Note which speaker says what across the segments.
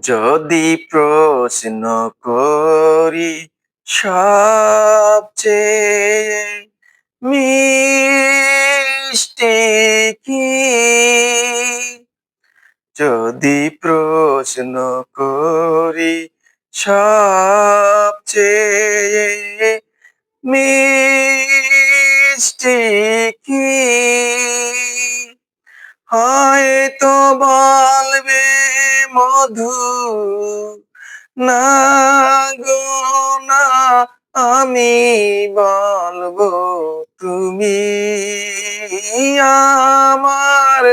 Speaker 1: যদি প্রশ্ন করি সবচেয়ে মিষ্টি কি, যদি প্রশ্ন করি সবচেয়ে মিষ্টি কি, হয়তো বলবে মধু। না গো না, আমি বলবো তুমি আমার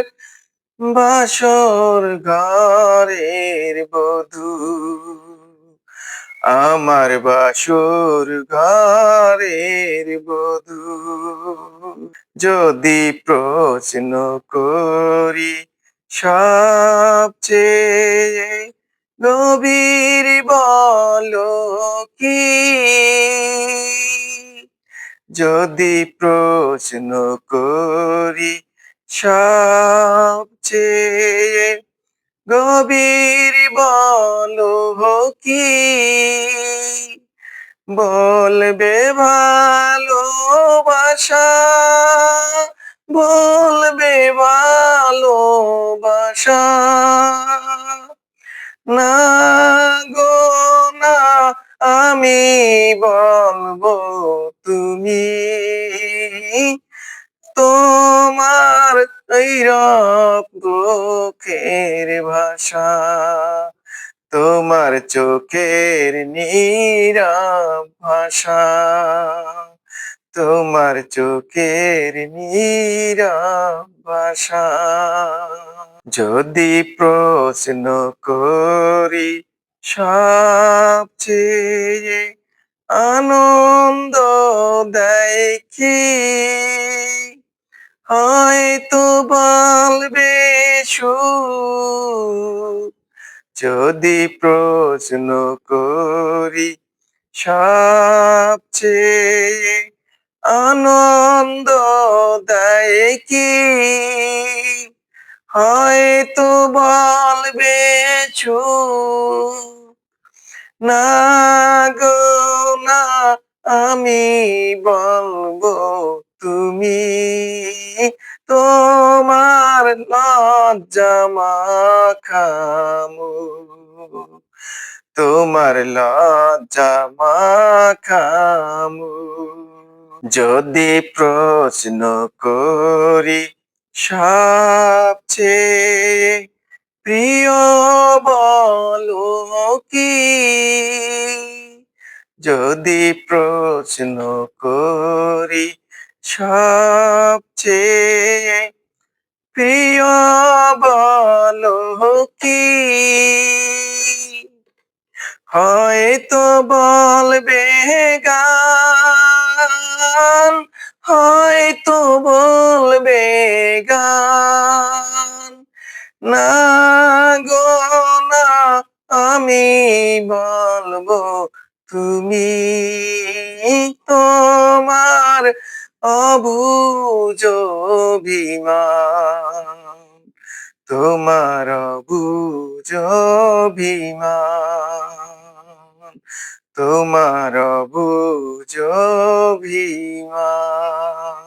Speaker 1: বাসর ঘরের বধূ, আমার বাসর ঘরের বধূ। যদি প্রশ্ন করি সবচেয়ে গভীর বলো কি, যদি প্রশ্ন করি সবচেয়ে গভীর বলো কি, বলবে ভালোবাসা, বলবে ভালোবাসা। না গো না, আমি বলবো তুমি তোমার এই চোখের ভাষা, তোমার চোখের নীরব ভাষা, তোমার চোখের নীরব ভাষা। যদি প্রশ্ন করি সবচেয়ে আনন্দ দেয় কি, হয়তো বলবে সুখ। যদি প্রশ্ন করি সবচেয়ে আনন্দ দেয় কি, হয়তো বলবে সুখ। না গো না, আমি বলবো তুমি তোমার লজ্জা মাখা মুখ, তোমার লজ্জা মাখা মুখ। যদি প্রশ্ন করি সবচেয়ে প্রিয় বলো কি, যদি প্রশ্ন করি সবচেয়ে প্রিয় বলো কি, হয়তো বলবে গান, হয়তো বলবে গান। না গো না, আমি বলবো তুমি তোমার অবুঝ অভিমান, তোমার অবুঝ অভিমান, তোমার অবুঝ অভিমান।